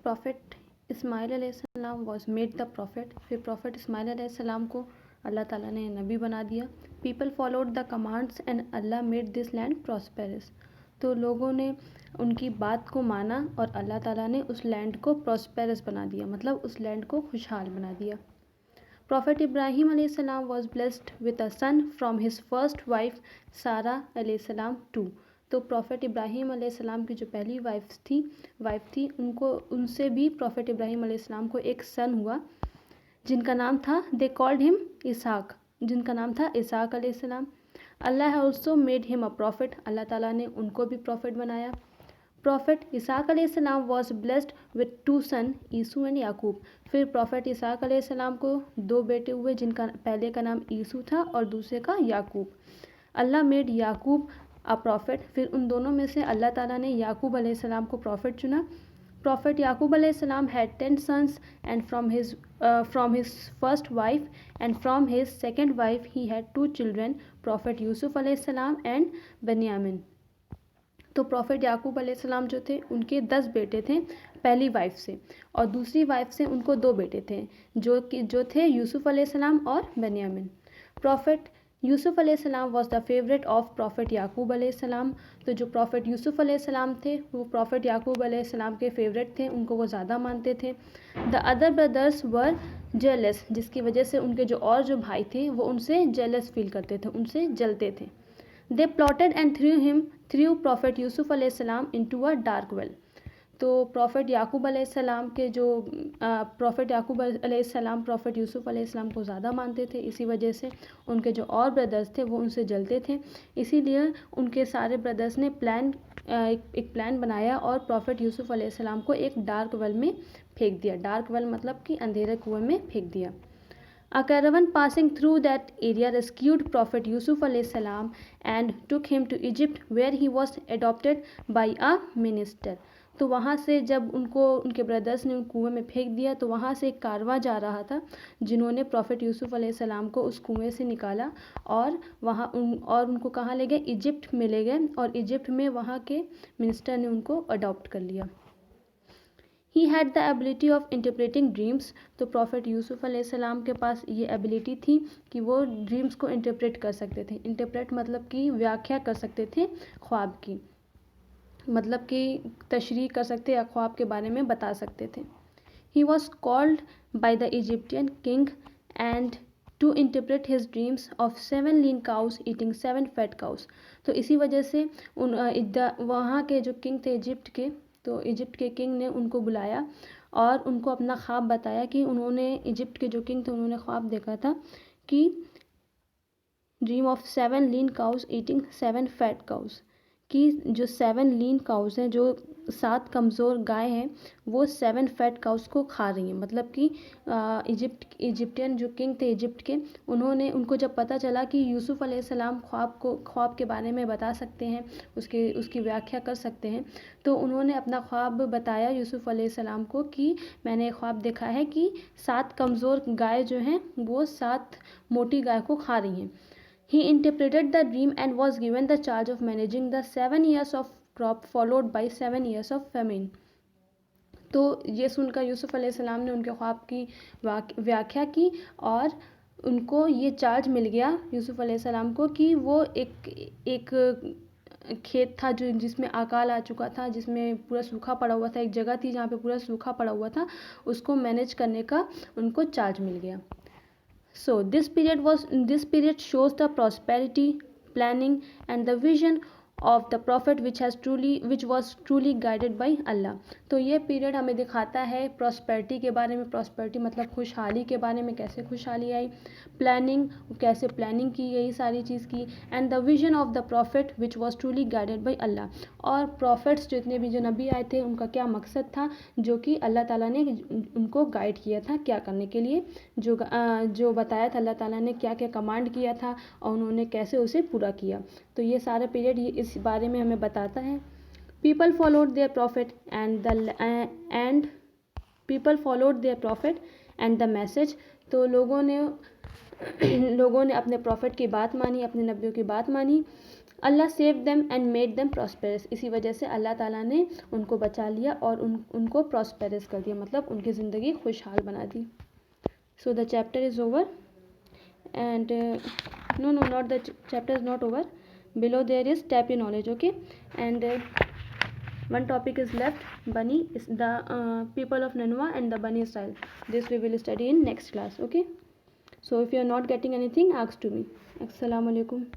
Profit Ismail अलैहिस्सलाम was made the profit, फिर profit Ismail अलैहिस्सलाम को अल्लाह ताला ने नबी बना दिया। People followed the commands and Allah made this land prosperous, तो लोगों ने उनकी बात को माना और अल्लाह ताला ने उस लैंड को प्रॉस्पेरस बना दिया, मतलब उस लैंड को खुशहाल बना दिया। प्रॉफिट इब्राहिम अलैहिस्सलाम was blessed with a son from his first wife Sarah अलैहिस्सलाम टू, तो प्रॉफिट इब्राहिम अलैहिस्सलाम की जो पहली वाइफ थी उनसे भी प्रॉफिट इब्राहिम अलैहिस्सलाम को एक सन हुआ जिनका नाम था, दे कॉल्ड हिम इसहाक, जिनका नाम था इसहाक अलैहिस्सलाम। Allah also made him a prophet, Allah ताला ने उनको भी प्रॉफिट बनाया। प्रॉफिट इसहाक अलैहिस्सलाम was blessed with 2 son Esau and Yaqub, फिर प्रॉफिट इसहाक अलैहिस्सलाम को 2 बेटे हुए जिनका पहले का नाम ईसू था और दूसरे का याकूब। अल्लाह मेड याकूब अ प्रॉफिट, फिर उन दोनों में से अल्लाह ताला ने याकूब अलैहिस्सलाम को प्रॉफिट चुना। प्रॉफिट याकूब अलैहिस्सलाम had 10 sons and from his first wife and from his second wife he had 2 children, profit Yusuf अलैहिस्सलाम एंड बनियामिन। तो प्रॉफिट याकूब अलैहिस्सलाम जो थे उनके 10 बेटे थे पहली वाइफ से, और दूसरी वाइफ से उनको 2 बेटे थे जो थे यूसुफ अलैहिस्सलाम और बनियामिन। प्रॉफिट यूसुफ अलैहिस्सलाम was the favourite of prophet Yaqub अलैहिस्सलाम, तो जो प्रॉफिट यूसुफ अलैहिस्सलाम थे वो प्रॉफिट याकूब अलैहिस्सलाम के फेवरेट थे, उनको वो ज़्यादा मानते थे। The other brothers were jealous, जिसकी वजह से उनके जो भाई थे वो उनसे जेलस फील करते थे, उनसे जलते थे। They plotted and threw prophet Yusuf अलैहिस्सलाम इनटू अ डार्क वेल, तो प्रॉफिट याकूब अलैहिस्सलाम के जो प्रॉफिट याकूब अलैहिस्सलाम प्रॉफिट यूसुफ अलैहिस्सलाम को ज़्यादा मानते थे, इसी वजह से उनके जो और ब्रदर्स थे वो उनसे जलते थे, इसीलिए उनके सारे ब्रदर्स ने एक प्लान बनाया और प्रॉफिट यूसुफ अलैहिस्सलाम को एक डार्क वेल में फेंक दिया। डार्क वेल मतलब कि अंधेरे कुएं में फेंक दिया। A caravan passing through that area rescued Prophet Yusuf alayhi salam and took him to Egypt where he was adopted by a minister, तो वहाँ से जब उनके ब्रदर्स ने उन कुएं में फेंक दिया तो वहाँ से एक कारवां जा रहा था जिन्होंने प्रॉफिट यूसुफ अलैहिस्सलाम को उस कुएं से निकाला और उनको कहाँ ले गए, इजिप्ट में ले गए, और इजिप्ट में वहाँ के मिनिस्टर ने उनको अडॉप्ट कर लिया। He had the ability of interpreting dreams, तो प्रॉफिट यूसुफ अलैहिस्सलाम के पास ये एबिलिटी थी कि वो ड्रीम्स को इंटरप्रेट कर सकते थे। इंटरप्रेट मतलब कि व्याख्या कर सकते थे ख्वाब की, मतलब कि तशरीह कर सकते या ख्वाब के बारे में बता सकते थे। He was called by the Egyptian king and to interpret his dreams of 7 lean cows eating 7 fat cows, तो इसी वजह से वहाँ के जो किंग थे इजिप्ट के, तो इजिप्ट के किंग ने उनको बुलाया और उनको अपना ख्वाब बताया कि उन्होंने इजिप्ट के जो किंग थे उन्होंने ख्वाब देखा था कि dream of 7 lean cows eating 7 fat cows, कि जो 7 लीन काउस हैं, जो 7 कमज़ोर गाय हैं, वो 7 फैट काउस को खा रही हैं। मतलब कि इजिप्टियन जो किंग थे इजिप्ट के, उनको जब पता चला कि यूसुफ अलैहिस्सलाम ख्वाब के बारे में बता सकते हैं, उसकी व्याख्या कर सकते हैं, तो उन्होंने अपना ख्वाब बताया यूसुफ अलैहिस्सलाम को कि मैंने ख्वाब देखा है कि 7 कमज़ोर गाय जो हैं वो 7 मोटी गाय को खा रही हैं। He interpreted the dream and was given the charge of managing the 7 years of crop followed by 7 years of famine. तो ये सुनकर यूसुफ अलैहिस्सलाम ने उनके ख्वाब की व्याख्या की और उनको ये चार्ज मिल गया यूसुफ अलैहिस्सलाम को कि वो एक खेत था जिसमें अकाल आ चुका था, जिसमें पूरा सूखा पड़ा हुआ था, एक जगह थी जहाँ पे पूरा सूखा पड़ा हुआ था, उसको मैनेज करने का उनको चार्ज मिल गया। So this period shows the prosperity, planning and the vision of the prophet which was truly guided by Allah. तो ये पीरियड हमें दिखाता है प्रॉस्पेरिटी के बारे में, प्रॉस्पेरिटी मतलब खुशहाली के बारे में, कैसे खुशहाली आई, प्लानिंग कैसे प्लानिंग की गई सारी चीज़ की, and the vision of the prophet which was truly guided by Allah, और प्रॉफिट्स जितने भी जो नबी आए थे उनका क्या मकसद था जो कि अल्लाह ताला ने उनको गाइड किया था क्या करने के लिए, जो बताया था अल्लाह ताला ने क्या क्या कमांड किया था और उन्होंने कैसे उसे पूरा किया। तो ये सारा पीरियड इस बारे में हमें बताता है। People followed their profit and the message, तो लोगों ने अपने प्रॉफिट की बात मानी, अपने नबियों की बात मानी Allah save them and made them prosperous, इसी वजह से अल्लाह ताला ने उनको बचा लिया और उनको प्रॉस्पेरस कर दिया, मतलब उनकी ज़िंदगी खुशहाल बना दी. So the chapter is over and no, not the chapter is not over. Below there is tap your knowledge, okay? And one topic is left, Bani is the people of Nineveh and the Bani Israel. This we will study in next class, okay? So if you are not getting anything, ask to me. Assalamu alaikum.